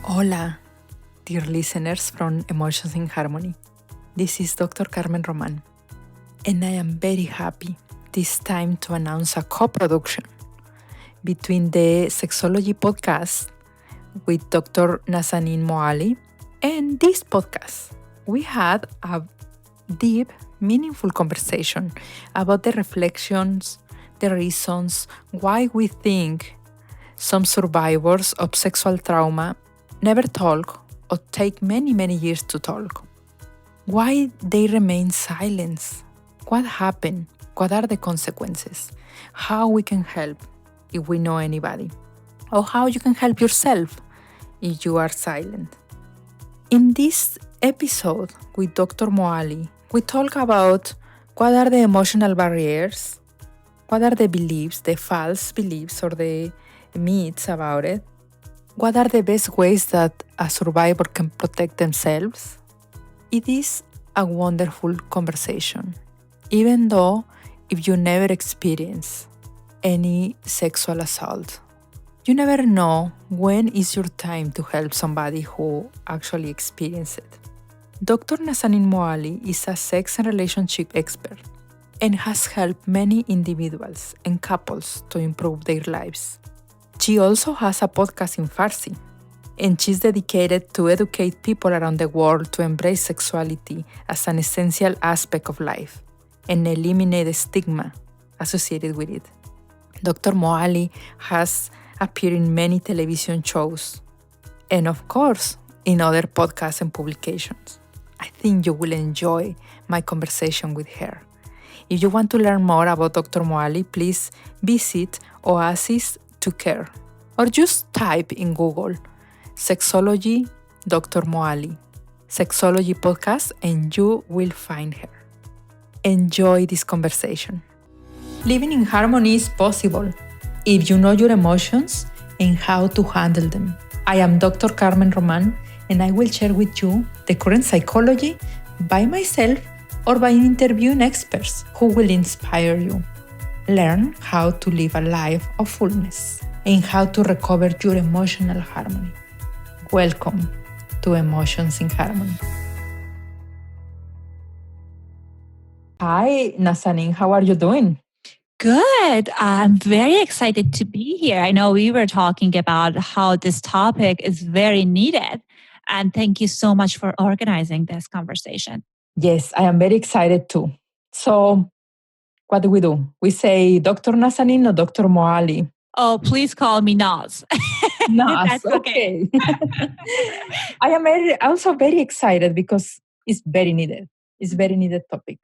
Hola, dear listeners from Emotions in Harmony. This is Dr. Carmen Roman, and I am very happy this time to announce a co-production between the Sexology podcast with Dr. Nazanin Moali and this podcast. We had a deep, meaningful conversation about the reflections, the reasons why we think some survivors of sexual trauma never talk or take many, many years to talk. Why they remain silent? What happened? What are the consequences? How we can help if we know anybody? Or how you can help yourself if you are silent? In this episode with Dr. Moali, we talk about what are the emotional barriers, what are the beliefs, the false beliefs or the myths about it, what are the best ways that a survivor can protect themselves. It is a wonderful conversation, even though if you never experience any sexual assault. You never know when is your time to help somebody who actually experienced it. Dr. Nazanin Moali is a sex and relationship expert and has helped many individuals and couples to improve their lives. She also has a podcast in Farsi, and she's dedicated to educate people around the world to embrace sexuality as an essential aspect of life and eliminate the stigma associated with it. Dr. Moali has appeared in many television shows and, of course, in other podcasts and publications. I think you will enjoy my conversation with her. If you want to learn more about Dr. Moali, please visit Oasis to Care or just type in Google Sexology Dr. Moali, Sexology podcast, and you will find her. Enjoy this conversation. Living in harmony is possible if you know your emotions and how to handle them. I am Dr. Carmen Roman, and I will share with you the current psychology by myself or by interviewing experts who will inspire you. Learn how to live a life of fullness and how to recover your emotional harmony. Welcome to Emotions in Harmony. Hi, Nazanin, how are you doing? Good. I'm very excited to be here. I know we were talking about how this topic is very needed. And thank you so much for organizing this conversation. Yes, I am very excited too. So, what do? We say Dr. Nazanin or Dr. Moali? Oh, please call me Naz. Naz, That's okay. I am also very excited because it's very needed. It's a very needed topic.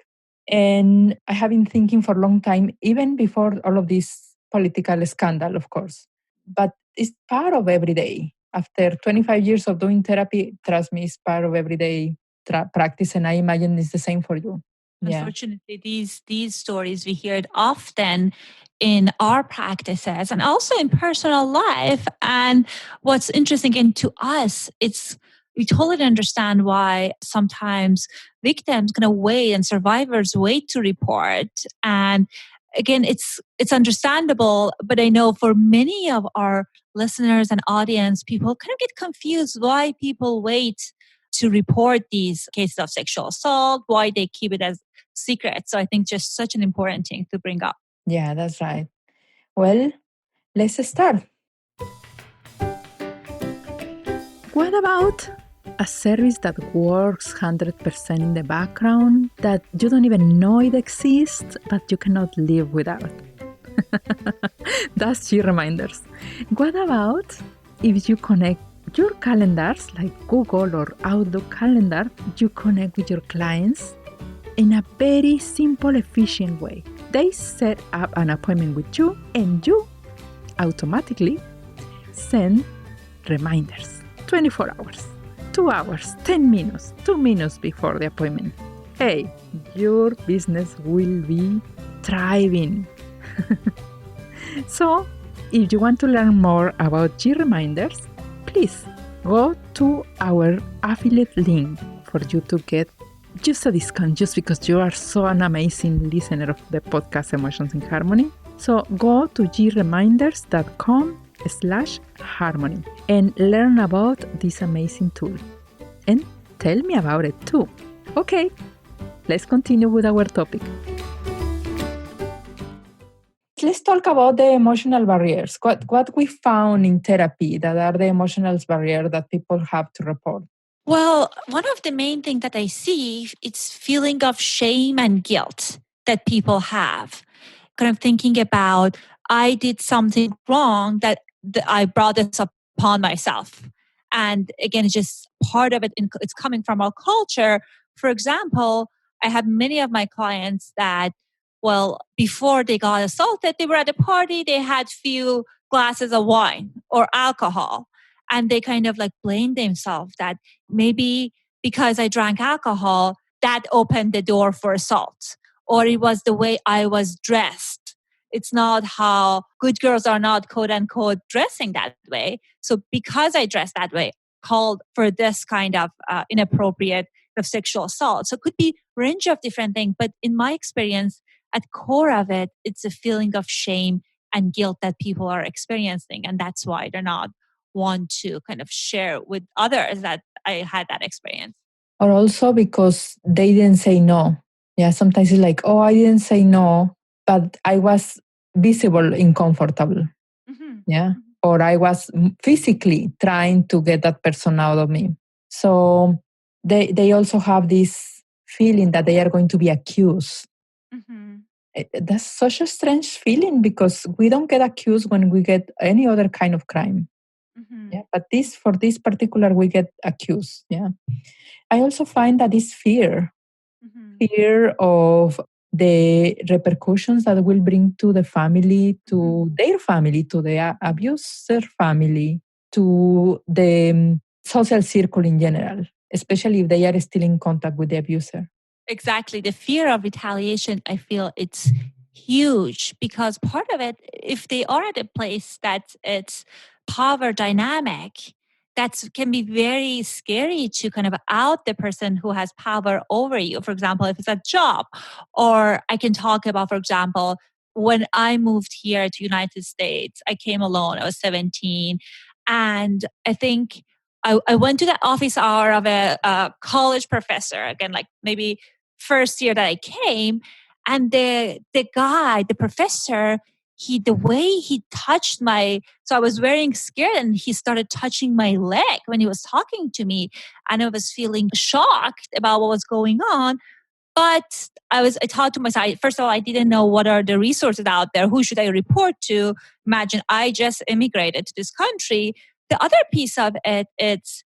And I have been thinking for a long time, even before all of this political scandal, of course. But it's part of every day. After 25 years of doing therapy, trust me, it's part of everyday practice. And I imagine it's the same for you. Unfortunately, these stories, we hear it often in our practices and also in personal life. And what's interesting, and to us, we totally understand why sometimes victims kind of wait and survivors wait to report. And again, it's understandable, but I know for many of our listeners and audience, people kind of get confused why people wait to report these cases of sexual assault, why they keep it as secret. So I think just such an important thing to bring up. Yeah, that's right. Well, let's start. What about a service that works 100% in the background, that you don't even know it exists, but you cannot live without? That's your reminders. What about if you connect your calendars, like Google or Outlook calendar, you connect with your clients in a very simple, efficient way. They set up an appointment with you and you automatically send reminders. 24 hours, 2 hours, 10 minutes, 2 minutes before the appointment. Hey, your business will be thriving. So, if you want to learn more about G-Reminders, please go to our affiliate link for you to get just a discount just because you are so an amazing listener of the podcast Emotions in Harmony. So go to greminders.com patreon.com/harmony and learn about this amazing tool. And tell me about it too. Okay, let's continue with our topic. Let's talk about the emotional barriers. What we found in therapy that are the emotional barriers that people have to report. Well, one of the main things that I see is feeling of shame and guilt that people have. Kind of thinking about, I did something wrong that I brought this upon myself. And again, it's just part of it. It's coming from our culture. For example, I have many of my clients that, well, before they got assaulted, they were at a party, they had few glasses of wine or alcohol. And they kind of like blame themselves that maybe because I drank alcohol, that opened the door for assault. Or it was the way I was dressed. It's not how good girls are not quote unquote dressing that way. So because I dress that way, called for this kind of inappropriate of sexual assault. So it could be range of different things. But in my experience, at core of it, it's a feeling of shame and guilt that people are experiencing. And that's why they're not want to kind of share with others that I had that experience. Or also because they didn't say no. Yeah, sometimes it's like, oh, I didn't say no, but I was visible uncomfortable. Mm-hmm. Yeah. Or I was physically trying to get that person out of me. So they also have this feeling that they are going to be accused. Mm-hmm. That's such a strange feeling because we don't get accused when we get any other kind of crime. Mm-hmm. Yeah, but for this particular, we get accused. Yeah. I also find that this fear, fear of the repercussions that will bring to the family, to their family, to the abuser family, to the social circle in general, especially if they are still in contact with the abuser. Exactly. The fear of retaliation, I feel it's huge because part of it, if they are at a place that it's power dynamic, that can be very scary to kind of out the person who has power over you. For example, if it's a job, or I can talk about, for example, when I moved here to United States, I came alone. I was 17. And I think I went to the office hour of a college professor, again, like maybe first year that I came. And the guy, the professor, the way he touched so I was wearing skirt and he started touching my leg when he was talking to me. And I was feeling shocked about what was going on. But I thought to myself, first of all, I didn't know what are the resources out there. Who should I report to? Imagine I just immigrated to this country. The other piece of it, it's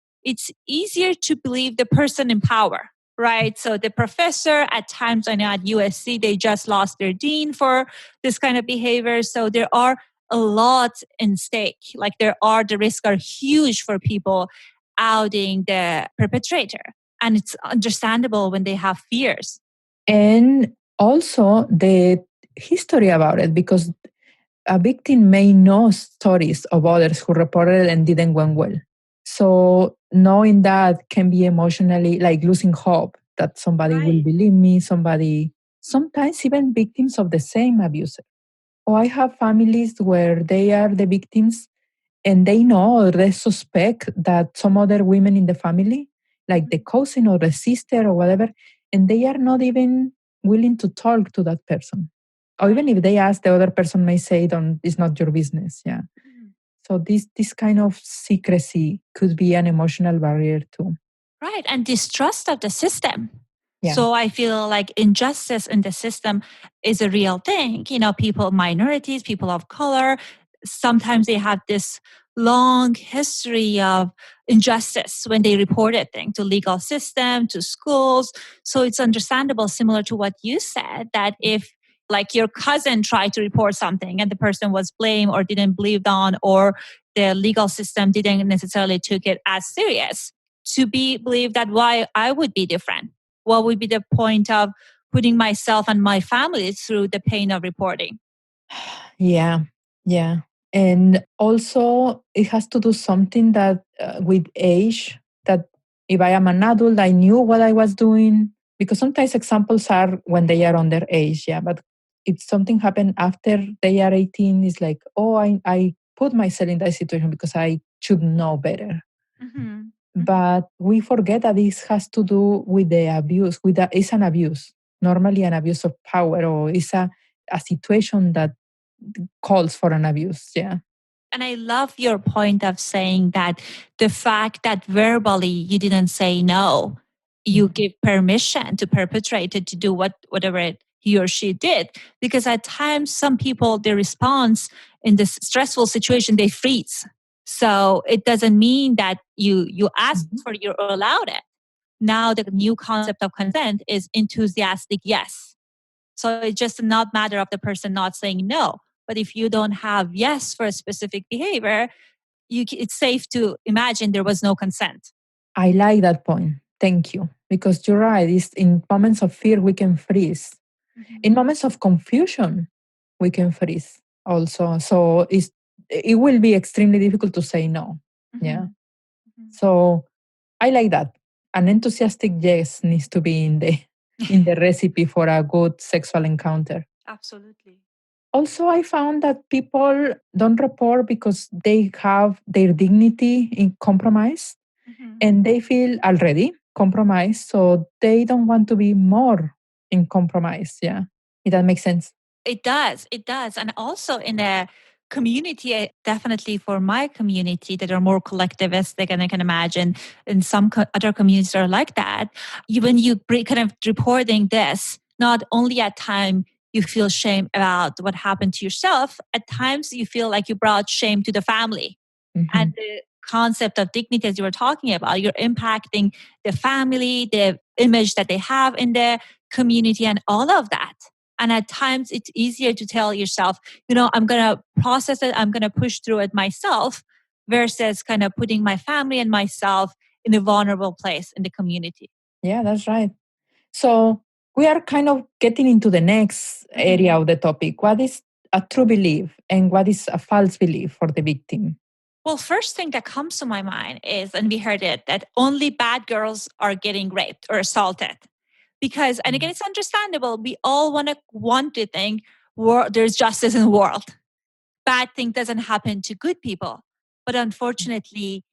easier to believe the person in power, right? So the professor at times, I know at USC, they just lost their dean for this kind of behavior. So there are a lot in stake. Like the risks are huge for people outing the perpetrator. And it's understandable when they have fears. And also the history about it, because a victim may know stories of others who reported and didn't went well. So knowing that can be emotionally like losing hope that somebody will believe me, sometimes even victims of the same abuser. Or I have families where they are the victims and they know or they suspect that some other women in the family, like the cousin or the sister or whatever, and they are not even willing to talk to that person. Or even if they ask, the other person may say, it's not your business. Yeah. So this kind of secrecy could be an emotional barrier too. Right. And distrust of the system. Yeah. So I feel like injustice in the system is a real thing. People, minorities, people of color, sometimes they have this long history of injustice when they reported things to legal system, to schools. So it's understandable, similar to what you said, that if like your cousin tried to report something and the person was blamed or didn't believe on, or the legal system didn't necessarily took it as serious, to be believed that why I would be different. What would be the point of putting myself and my family through the pain of reporting? Yeah. And also it has to do something that with age, that if I am an adult, I knew what I was doing, because sometimes examples are when they are underage. Yeah. But if something happened after they are 18, it's like, oh, I put myself in that situation because I should know better. Mm-hmm. But we forget that this has to do with the abuse. It's an abuse, normally an abuse of power, or it's a situation that calls for an abuse. Yeah. And I love your point of saying that the fact that verbally you didn't say no, you Mhm. give permission to perpetrator to do whatever he or she did. Because at times, some people, their response in this stressful situation, they freeze. So it doesn't mean that you asked Mhm. for it or allowed it. Now the new concept of consent is enthusiastic yes. So it's just not matter of the person not saying no. But if you don't have yes for a specific behavior, it's safe to imagine there was no consent. I like that point. Thank you. Because you're right. It's in moments of fear, we can freeze. Mm-hmm. In moments of confusion, we can freeze also. So it will be extremely difficult to say no. Yeah. Mm-hmm. So I like that. An enthusiastic yes needs to be in the recipe for a good sexual encounter. Absolutely. Also, I found that people don't report because they have their dignity in compromise Mm-hmm. and they feel already compromised. So they don't want to be more in compromise. Yeah. If that makes sense. It does. It does. And also in a community, definitely for my community that are more collectivistic, and I can imagine in some other communities are like that, when you kind of reporting this, not only at time you feel shame about what happened to yourself, at times you feel like you brought shame to the family. And Mhm. the concept of dignity, as you were talking about, you're impacting the family, the image that they have in the community, and all of that. And at times it's easier to tell yourself, I'm going to process it, I'm going to push through it myself, versus kind of putting my family and myself in a vulnerable place in the community. Yeah, that's right. So we are kind of getting into the next area of the topic. What is a true belief and what is a false belief for the victim? Well, first thing that comes to my mind is, and we heard it, that only bad girls are getting raped or assaulted. Because, and again, it's understandable. We all want to think there's justice in the world. Bad thing doesn't happen to good people. But unfortunately,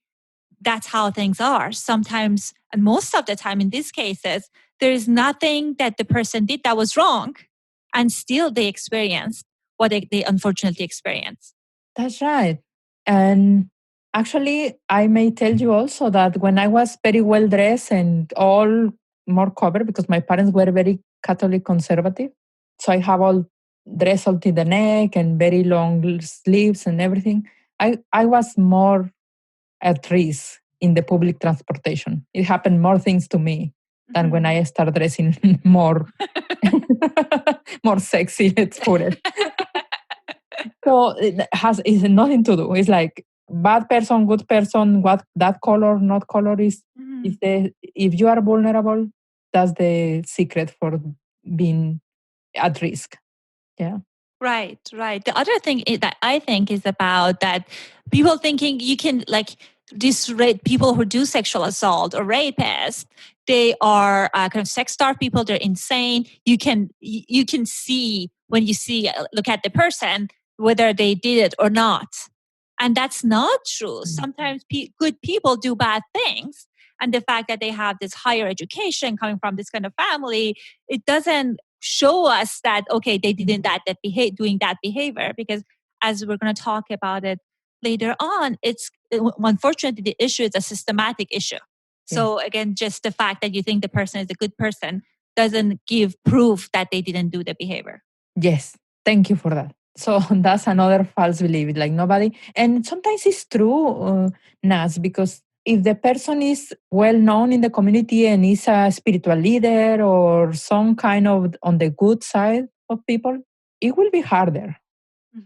that's how things are. Sometimes, and most of the time in these cases, there is nothing that the person did that was wrong. And still they experience what they unfortunately experience. That's right. And actually, I may tell you also that when I was very well dressed and all more covered, because my parents were very Catholic conservative. So I have all dress all to the neck and very long sleeves and everything. I was more at risk in the public transportation. It happened more things to me than when I started dressing more more sexy, let's put it. So it has is nothing to do. It's like bad person, good person, what that color, not color is the if you are vulnerable, that's the secret for being at risk. Yeah. Right, right. The other thing that I think is about that people thinking you can like people who do sexual assault or rapists, they are kind of sex star people. They're insane. You can see when you see look at the person whether they did it or not, and that's not true. Sometimes good people do bad things, and the fact that they have this higher education coming from this kind of family, it doesn't show us that okay they didn't doing that behavior, because as we're going to talk about it later on, it's unfortunately the issue is a systematic issue. Yes. So again, just the fact that you think the person is a good person doesn't give proof that they didn't do the behavior. Yes. Thank you for that. So that's another false belief. Like nobody, and sometimes it's true, Nas, because if the person is well known in the community and is a spiritual leader or some kind of on the good side of people, it will be harder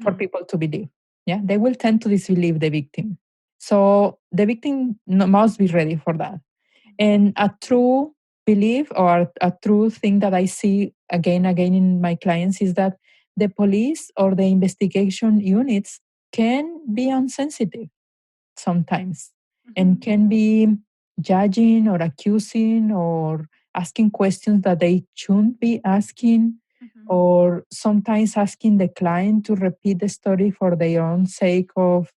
for people to believe. Yeah, they will tend to disbelieve the victim. So the victim must be ready for that. And a true belief or a true thing that I see again in my clients is that the police or the investigation units can be insensitive sometimes and can be judging or accusing or asking questions that they shouldn't be asking. Mhm. or sometimes asking the client to repeat the story for their own sake of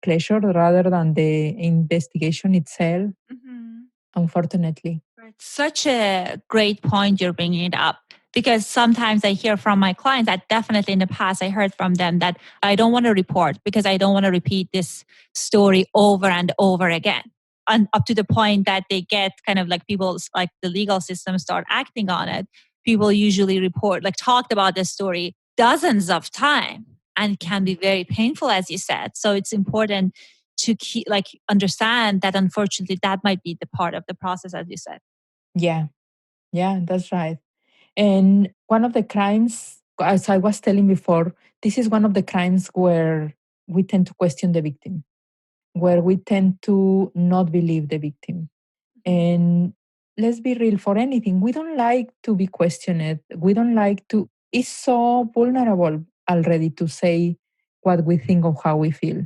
pleasure rather than the investigation itself, Mhm. unfortunately. Right. Such a great point you're bringing it up, because sometimes I hear from my clients that definitely in the past I heard from them that I don't want to report because I don't want to repeat this story over and over again. And up to the point that they get kind of like people's, like the legal system start acting on it. People usually report, like talked about this story dozens of times and can be very painful, as you said. So it's important to keep, like, understand that unfortunately that might be the part of the process, as you said. Yeah, yeah, that's right. And one of the crimes, as I was telling before, this is one of the crimes where we tend to question the victim, where we tend to not believe the victim. Mhm. And let's be real, for anything, we don't like to be questioned. We don't like to, it's so vulnerable already to say what we think of how we feel.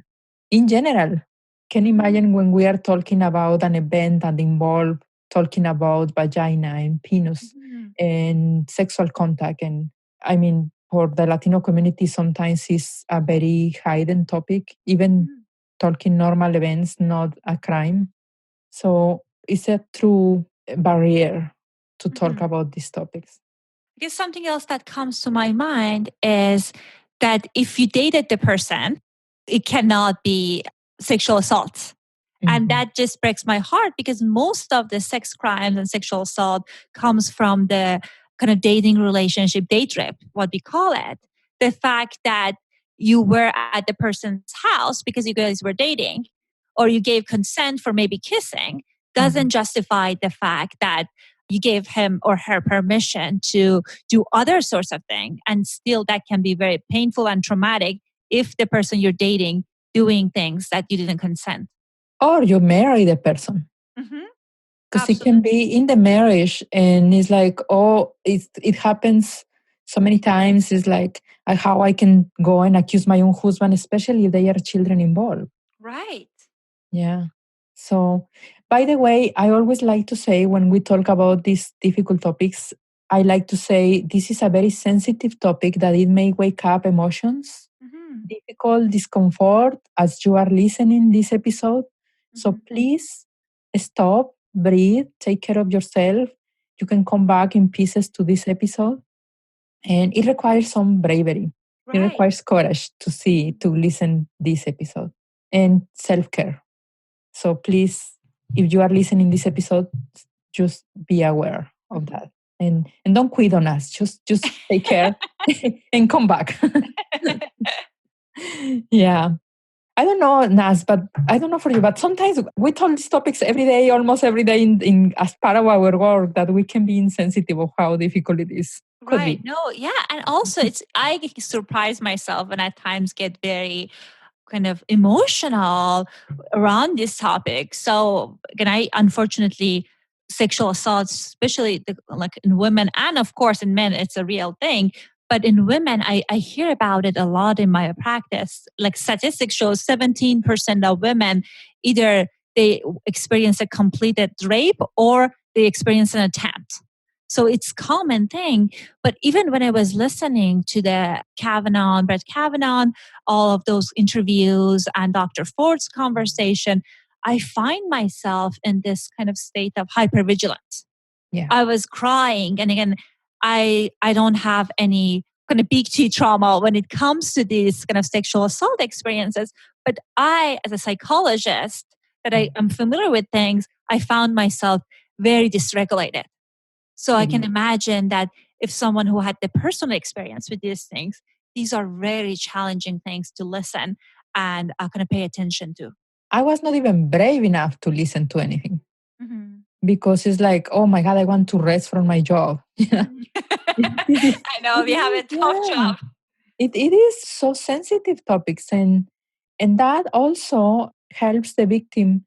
In general, can you Mhm. imagine when we are talking about an event that involves talking about vagina and penis Mhm. and sexual contact? And I mean, for the Latino community, sometimes it's a very hidden topic, even Mhm. talking normal events, not a crime. So it's a true barrier to talk Mhm. about these topics. I guess something else that comes to my mind is that if you dated the person, it cannot be sexual assault. And Mhm. that just breaks my heart because most of the sex crimes and sexual assault comes from the kind of dating relationship, date rape, what we call it. The fact that you were at the person's house because you guys were dating, or you gave consent for maybe kissing, Mhm. doesn't justify the fact that you gave him or her permission to do other sorts of things. And still that can be very painful and traumatic if the person you're dating doing things that you didn't consent. Or you marry the person. Hmm. Because it can Absolutely. be in the marriage and it's like, oh, it happens so many times. It's like how I can go and accuse my own husband, especially if there are children involved. Right. Yeah. So, by the way, I always like to say when we talk about these difficult topics, I like to say this is a very sensitive topic that it may wake up emotions, Hmm. difficult discomfort as you are listening this episode. So Hmm. please stop, breathe, take care of yourself. You can come back in pieces to this episode. And it requires some bravery. It Right. requires courage to see, Mhm. to listen this episode and self-care. So please, if you are listening this episode, just be aware of Mhm. that. And don't quit on us. Just take care and come back. Yeah. I don't know, Nas, but I don't know for you, but sometimes we talk these topics every day, almost every day in as part of our work that we can be insensitive of how difficult it is. Could Right. be. No, yeah. And also it's I surprise myself and at times get very kind of emotional around this topic. So again, I unfortunately sexual assaults, especially like in women and of course in men, it's a real thing. But in women, I hear about it a lot in my practice. Like statistics show 17% of women either they experience a completed rape or they experience an attempt. So it's common thing. But even when I was listening to the Brett Kavanaugh, all of those interviews and Dr. Ford's conversation, I find myself in this kind of state of hypervigilance. Yeah. I was crying. And again, I don't have any kind of big T trauma when it comes to these kind of sexual assault experiences. But I, as a psychologist, that I Mm. am familiar with things, I found myself very dysregulated. So I It can is. imagine that if someone who had the personal experience with these things, these are very challenging things to listen and kind of pay attention to. I was not even brave enough to listen to anything Mhm. because it's like, oh my God, I want to rest from my job. Yeah. Mhm. This is, I know it we have is, a tough yeah. job. It is so sensitive topics and that also helps the victim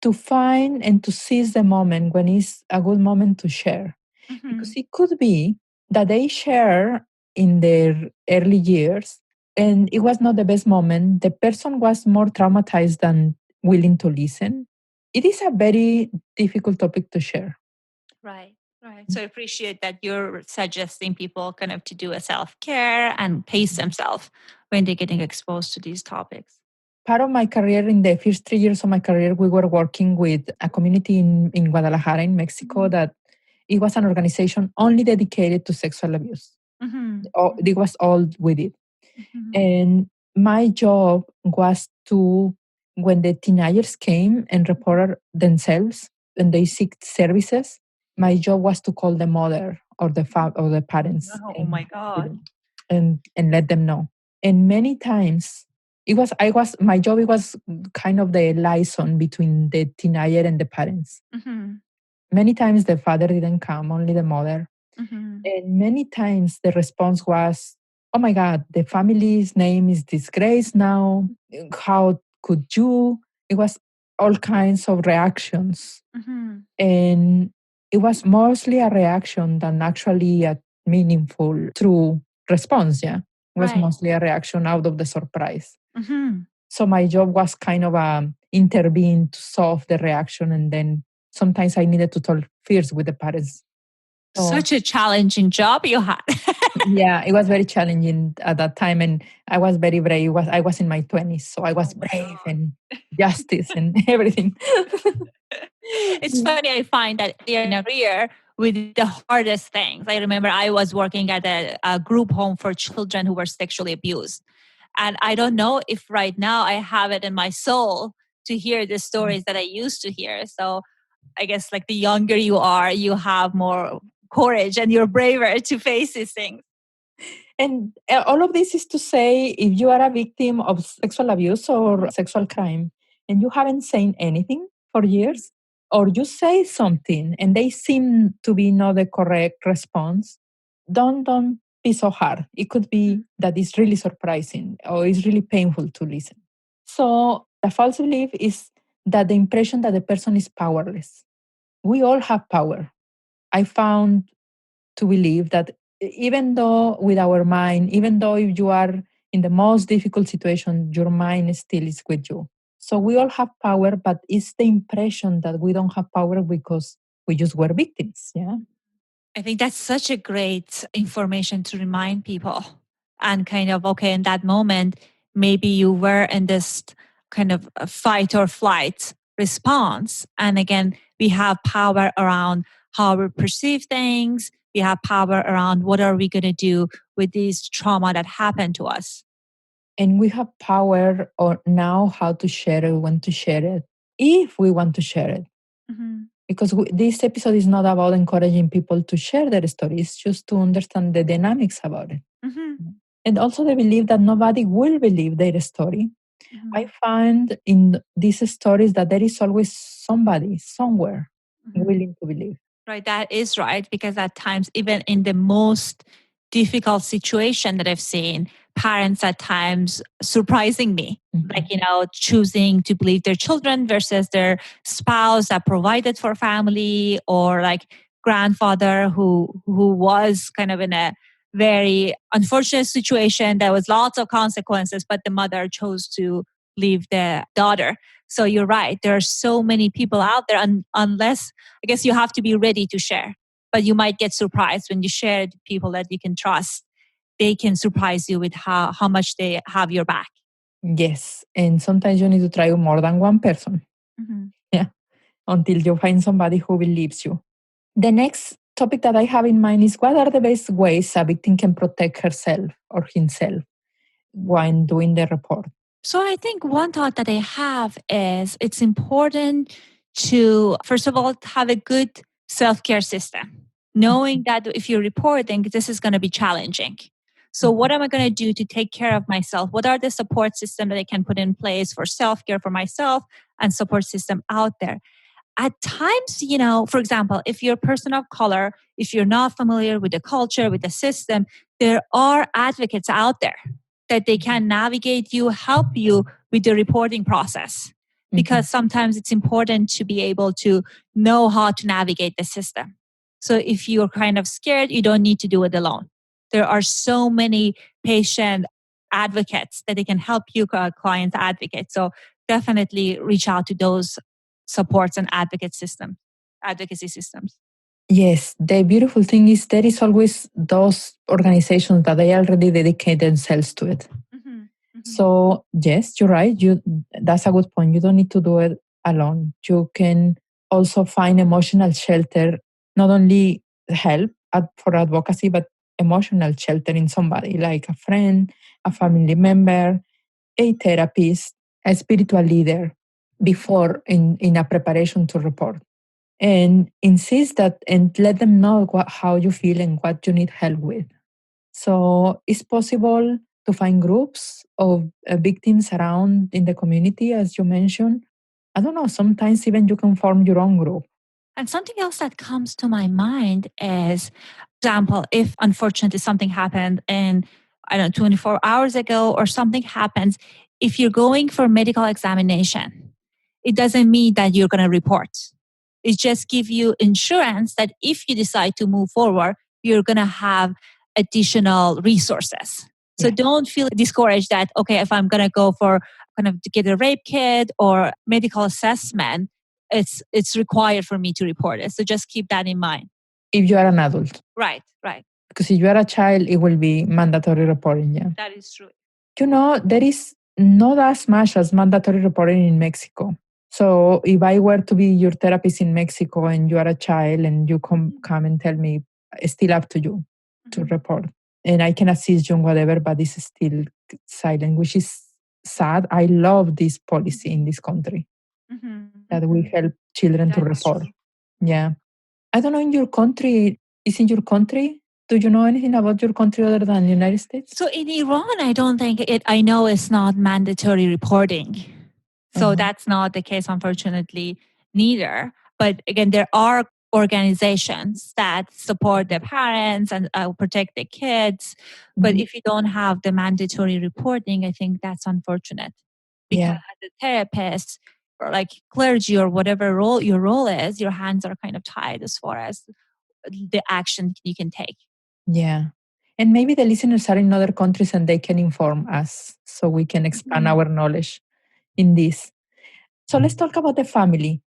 to find and to seize the moment when it's a good moment to share. Because Mhm. it could be that they share in their early years and it was not the best moment. The person was more traumatized than willing to listen. It is a very difficult topic to share. Right. Right. So I appreciate that you're suggesting people kind of to do a self-care and pace themselves when they're getting exposed to these topics. Part of my career, in the first 3 years of my career, we were working with a community in Guadalajara, in Mexico, that it was an organization only dedicated to sexual abuse. Mm-hmm. It was all we did. Mm-hmm. And my job was to, when the teenagers came and reported themselves and they seek services, my job was to call the mother or or the parents Oh my God. and let them know. And many times my job, it was kind of the liaison between the teenager and the parents. Mm-hmm. Many times the father didn't come, only the mother. Mm-hmm. And many times the response was, "Oh my God, the family's name is disgraced now. How could you?" It was all kinds of reactions. Mm-hmm. And it was mostly a reaction than actually a meaningful, true response. Yeah. It was Right. mostly a reaction out of the surprise. Mm-hmm. So my job was kind of intervene to solve the reaction. And then sometimes I needed to talk first with the parents. So Such a challenging job you had. yeah, it was very challenging at that time, and I was very brave. I was in my 20s, so I was Oh my brave God. and justice and everything. It's funny, I find that in a career with the hardest things. I remember I was working at a group home for children who were sexually abused. And I don't know if right now I have it in my soul to hear the stories that I used to hear. So I guess like the younger you are, you have more courage and you're braver to face these things. And all of this is to say, if you are a victim of sexual abuse or sexual crime and you haven't said anything for years, or you say something and they seem to be not the correct response, don't be so hard. It could be that it's really surprising or it's really painful to listen. So the false belief is that the impression that the person is powerless. We all have power. I found to believe that even though with our mind, even though if you are in the most difficult situation, your mind still is with you. So we all have power, but it's the impression that we don't have power because we just were victims. Yeah. I think that's such a great information to remind people. And kind of, okay, in that moment, maybe you were in this kind of a fight or flight response. And again, we have power around how we perceive things. We have power around what are we going to do with this trauma that happened to us. And we have power or now how to share it, when to share it, if we want to share it. Mm-hmm. Because this episode is not about encouraging people to share their stories, it's just to understand the dynamics about it. Mm-hmm. And also the belief that nobody will believe their story. Mm-hmm. I find in these stories that there is always somebody, somewhere, willing to believe. Right, that is right. Because at times, even in the most difficult situation that I've seen, parents at times surprising me, like, choosing to believe their children versus their spouse that provided for family, or like grandfather who was kind of in a very unfortunate situation. There was lots of consequences, but the mother chose to leave the daughter. So you're right. There are so many people out there, unless I guess you have to be ready to share, but you might get surprised when you share to people that you can trust. They can surprise you with how much they have your back. Yes. And sometimes you need to try more than one person. Mm-hmm. Yeah. Until you find somebody who believes you. The next topic that I have in mind is, what are the best ways a victim can protect herself or himself when doing the report? So I think one thought that I have is it's important to, first of all, have a good self-care system, knowing that if you're reporting, this is going to be challenging. So what am I going to do to take care of myself? What are the support systems that I can put in place for self-care for myself and support system out there? At times, for example, if you're a person of color, if you're not familiar with the culture, with the system, there are advocates out there that they can navigate you, help you with the reporting process. Because sometimes it's important to be able to know how to navigate the system. So if you're kind of scared, you don't need to do it alone. There are so many patient advocates that they can help you, client advocates. So definitely reach out to those supports and advocacy systems. Yes, the beautiful thing is there is always those organizations that they already dedicate themselves to it. Mhm, mhm. So yes, you're right. That's a good point. You don't need to do it alone. You can also find emotional shelter, not only help for advocacy, but emotional shelter in somebody like a friend, a family member, a therapist, a spiritual leader before in a preparation to report. And insist that and let them know how you feel and what you need help with. So it's possible to find groups of victims around in the community, as you mentioned. I don't know, sometimes even you can form your own group. And something else that comes to my mind is, example, if unfortunately something happened and I don't know, 24 hours ago or something happens, if you're going for medical examination, it doesn't mean that you're going to report. It just give you insurance that if you decide to move forward, you're going to have additional resources. So Yeah. don't feel discouraged that, okay, if I'm going to go for kind of to get a rape kit or medical assessment, it's required for me to report it. So just keep that in mind. If you are an adult. Right, right. Because if you are a child, it will be mandatory reporting. Yeah. That is true. There is not as much as mandatory reporting in Mexico. So if I were to be your therapist in Mexico and you are a child and you come and tell me, it's still up to you to report. And I can assist you in whatever, but it's still silent, which is sad. I love this policy in this country that we help children to That is report. true. Yeah. I don't know in your country, is in your country? Do you know anything about your country other than the United States? So in Iran, I don't think it, I know it's not mandatory reporting. So that's not the case, unfortunately, neither. But again, there are organizations that support their parents and protect the kids. But if you don't have the mandatory reporting, I think that's unfortunate. Because Yeah. as a therapist or like clergy or whatever role your role is, your hands are kind of tied as far as the action you can take. Yeah. And maybe the listeners are in other countries and they can inform us so we can expand our knowledge in this. So let's talk about the family.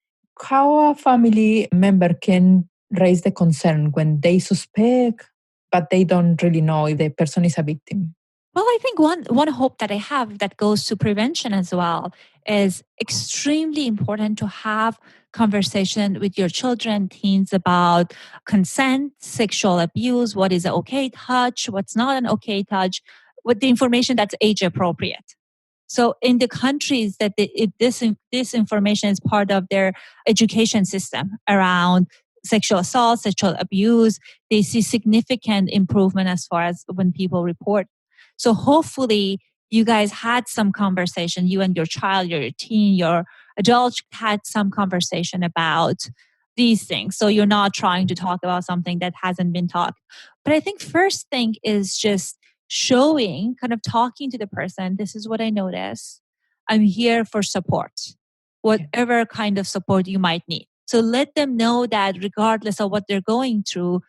How a family member can raise the concern when they suspect, but they don't really know if the person is a victim. Well, I think one hope that I have that goes to prevention as well is extremely important to have conversation with your children, teens about consent, sexual abuse, what is an okay touch, what's not an okay touch, with the information that's age appropriate. So in the countries that this information is part of their education system around sexual assault, sexual abuse, they see significant improvement as far as when people report. So hopefully you guys had some conversation, you and your child, your teen, your adult had some conversation about these things. So you're not trying to talk about something that hasn't been talked. But I think first thing is just showing, kind of talking to the person, this is what I notice. I'm here for support, whatever kind of support you might need. So let them know that regardless of what they're going through,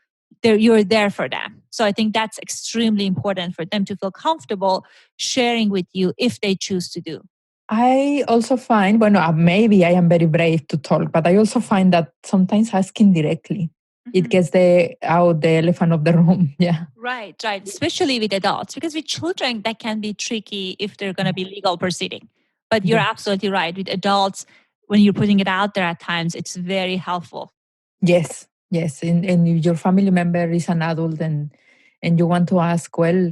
you're there for them. So I think that's extremely important for them to feel comfortable sharing with you if they choose to do. I also find, well, maybe I am very brave to talk, but I also find that sometimes asking directly, it gets the elephant of the room. Yeah. Right, right. Especially with adults, because with children, that can be tricky if they're going to be legal proceeding. But you're Yeah. absolutely right. With adults, when you're putting it out there at times, it's very helpful. Yes, yes. And if your family member is an adult and you want to ask, well,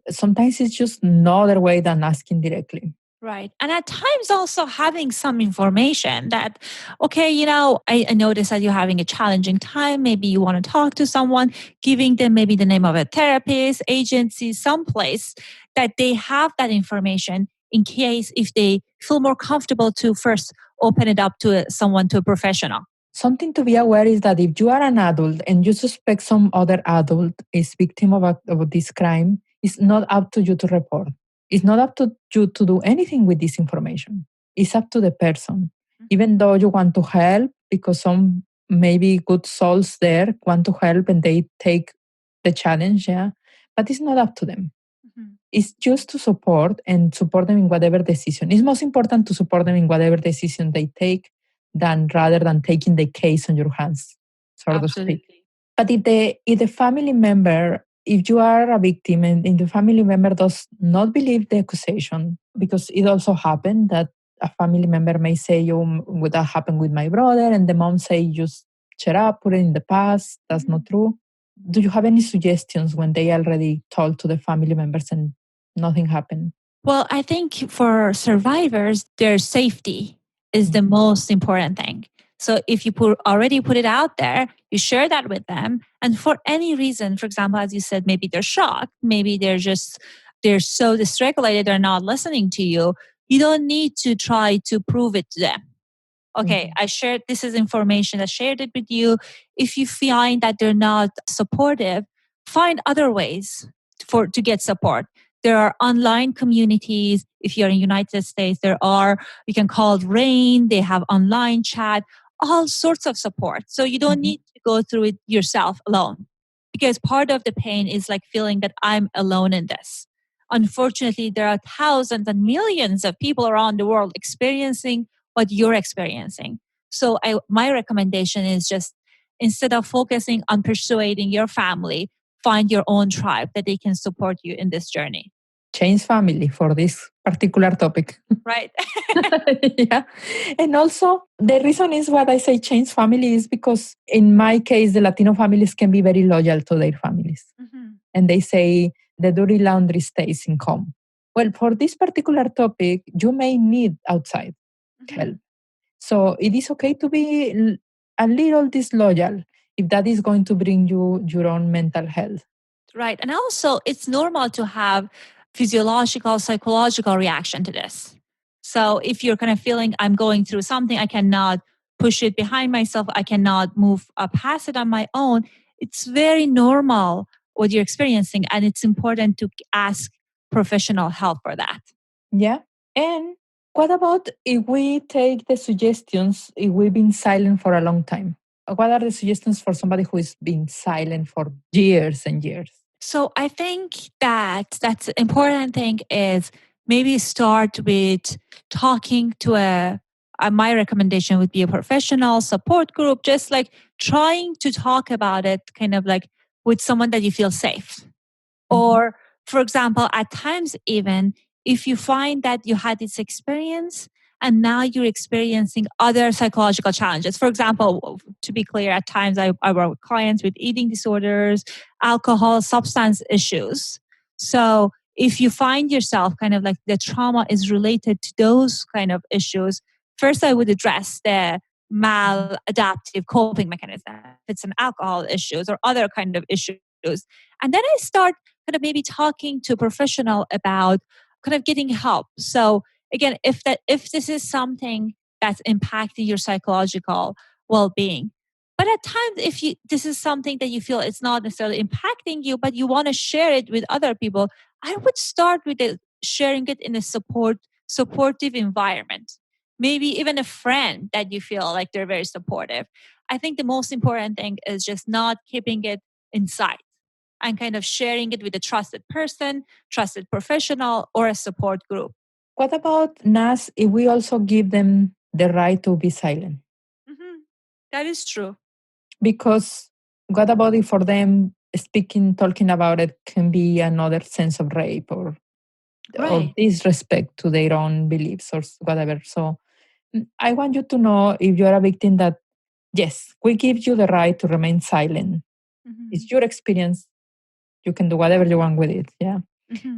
sometimes it's just no other way than asking directly. Right. And at times also having some information that, okay, I noticed that you're having a challenging time. Maybe you want to talk to someone, giving them maybe the name of a therapist, agency, someplace that they have that information in case if they feel more comfortable to first open it up to someone, to a professional. Something to be aware is that if you are an adult and you suspect some other adult is victim of this crime, it's not up to you to report. It's not up to you to do anything with this information. It's up to the person. Even though you want to help, because some maybe good souls there want to help and they take the challenge, yeah, but it's not up to them. It's just to support and support them in whatever decision. It's most important to support them in whatever decision they take than rather than taking the case on your hands, so to speak. But if the family member, if you are a victim and the family member does not believe the accusation, because it also happened that a family member may say, "Oh, what that happened with my brother," and the mom say, "Just shut up, put it in the past. That's not true." Do you have any suggestions when they already told to the family members and nothing happened? Well, I think for survivors, their safety is the most important thing. So if you already put it out there, you share that with them. And for any reason, for example, as you said, maybe they're shocked, maybe they're so dysregulated, they're not listening to you. You don't need to try to prove it to them. Okay, I shared this is information, I shared it with you. If you find that they're not supportive, find other ways to get support. There are online communities. If you're in the United States, you can call RAIN, they have online chat, all sorts of support. So you don't need to go through it yourself alone, because part of the pain is like feeling that I'm alone in this. Unfortunately, there are thousands and millions of people around the world experiencing what you're experiencing. So my recommendation is just, instead of focusing on persuading your family, find your own tribe that they can support you in this journey. Change family for this particular topic. Right. Yeah. And also, the reason is what I say change family is because in my case, the Latino families can be very loyal to their families. And they say the dirty laundry stays in home. Well, for this particular topic, you may need outside help. So it is okay to be a little disloyal if that is going to bring you your own mental health. Right. And also, it's normal to have physiological, psychological reaction to this. So if you're kind of feeling I'm going through something, I cannot push it behind myself, I cannot move past it on my own, it's very normal what you're experiencing. And it's important to ask professional help for that. Yeah. And what about if we take the suggestions, if we've been silent for a long time? What are the suggestions for somebody who has been silent for years and years? So I think that's important thing is maybe start with talking to my recommendation would be a professional support group, just like trying to talk about it kind of like with someone that you feel safe. Or, for example, at times, even if you find that you had this experience and now you're experiencing other psychological challenges. For example, to be clear, at times I work with clients with eating disorders, alcohol, substance issues. So, if you find yourself kind of like the trauma is related to those kind of issues, first I would address the maladaptive coping mechanism. If it's an alcohol issues or other kind of issues. And then I start kind of maybe talking to a professional about kind of getting help. So again, if this is something that's impacting your psychological well-being, but at times if this is something that you feel it's not necessarily impacting you, but you want to share it with other people, I would start with sharing it in a supportive environment. Maybe even a friend that you feel like they're very supportive. I think the most important thing is just not keeping it inside and kind of sharing it with a trusted person, trusted professional, or a support group. What about NAS if we also give them the right to be silent? That is true. Because what about if for them talking about it can be another sense of rape or disrespect to their own beliefs or whatever. So I want you to know if you're a victim that, yes, we give you the right to remain silent. It's your experience. You can do whatever you want with it. Yeah.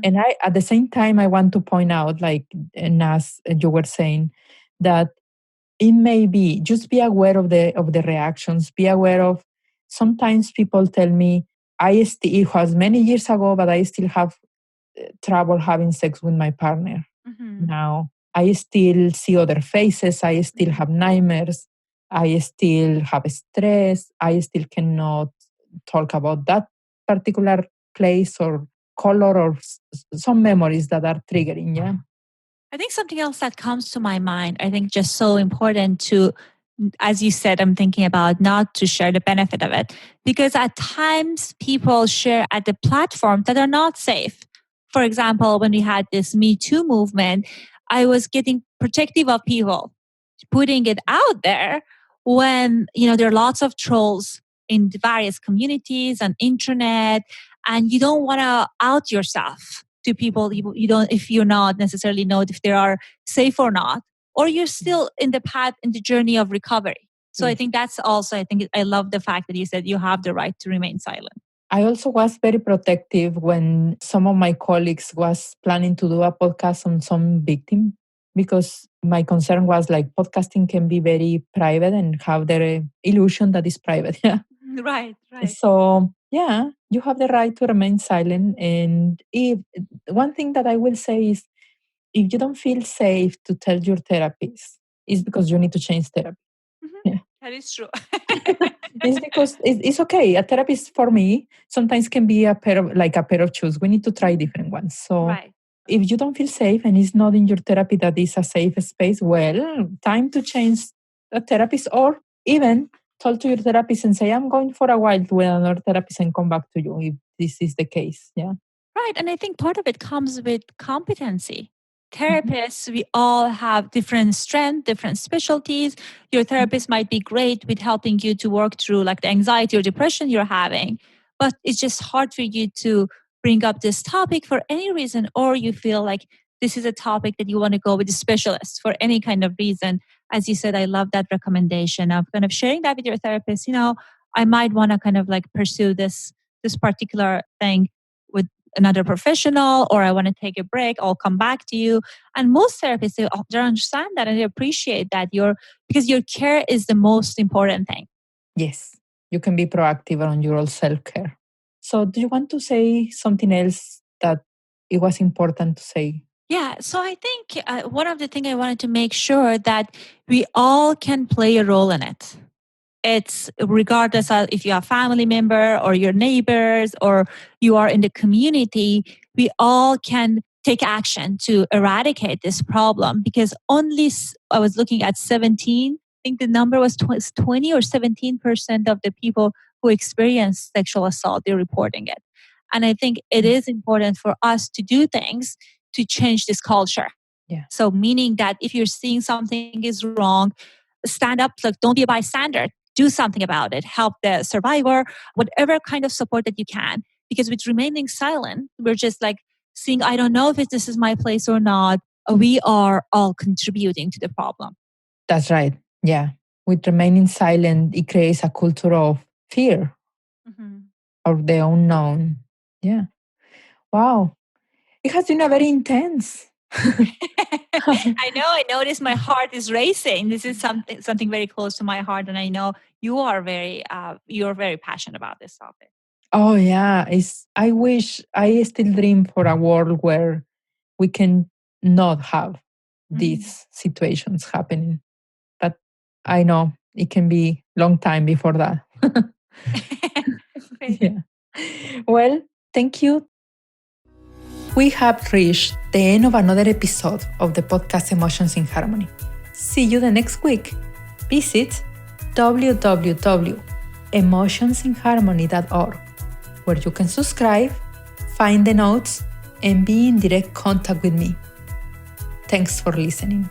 And at the same time, I want to point out, like, and as you were saying, that it may be just be aware of the reactions. Be aware of. Sometimes people tell me, it was many years ago, but I still have trouble having sex with my partner. Now I still see other faces. I still have nightmares. I still have stress. I still cannot talk about that particular place or color or some memories that are triggering. Yeah. I think something else that comes to my mind, I think just so important to, as you said, I'm thinking about not to share the benefit of it, because at times people share at the platforms that are not safe. For example, when we had this Me Too movement, I was getting protective of people putting it out there when, there are lots of trolls in the various communities on internet, and you don't want to out yourself to people. You don't, if you're not necessarily know if they are safe or not, or you're still in the path, in the journey of recovery. So I think that's also, I love the fact that you said you have the right to remain silent. I also was very protective when some of my colleagues was planning to do a podcast on some victim, because my concern was like podcasting can be very private and have the illusion that is private. Yeah. Right. So yeah, you have the right to remain silent. And if one thing that I will say is, if you don't feel safe to tell your therapist, it's because you need to change therapy. Yeah. That is true. It's because it's okay. A therapist for me sometimes can be a pair of shoes. We need to try different ones. So Right. if you don't feel safe and it's not in your therapy that is a safe space, well, time to change a therapist, or even talk to your therapist and say, I'm going for a while to another therapist and come back to you if this is the case. Yeah. Right. And I think part of it comes with competency. Mhm. Therapists, we all have different strengths, different specialties. Your therapist might be great with helping you to work through like the anxiety or depression you're having, but it's just hard for you to bring up this topic for any reason, or you feel like this is a topic that you want to go with a specialist for any kind of reason. As you said, I love that recommendation of kind of sharing that with your therapist. I might want to kind of like pursue this particular thing with another professional, or I want to take a break, I'll come back to you. And most therapists, they understand that and they appreciate that because your care is the most important thing. Yes. You can be proactive on your own self-care. So do you want to say something else that it was important to say? Yeah, so I think one of the things I wanted to make sure that we all can play a role in it. It's regardless of if you're a family member or your neighbors or you are in the community, we all can take action to eradicate this problem, because I was looking at 17, I think the number was 20 or 17% of the people who experience sexual assault, they're reporting it. And I think it is important for us to do things to change this culture. Yeah. So meaning that if you're seeing something is wrong, stand up, like don't be a bystander, do something about it, help the survivor, whatever kind of support that you can. Because with remaining silent, we're just like seeing, I don't know if this is my place or not. We are all contributing to the problem. That's right. Yeah. With remaining silent, it creates a culture of fear of the unknown. Yeah. Wow. It has been a very intense. I know. I notice my heart is racing. This is something very close to my heart, and I know you're very passionate about this topic. Oh yeah. I wish, I still dream for a world where we can not have these situations happening. But I know it can be long time before that. Yeah. Well, thank you. We have reached the end of another episode of the podcast Emotions in Harmony. See you the next week. Visit www.emotionsinharmony.org, where you can subscribe, find the notes, and be in direct contact with me. Thanks for listening.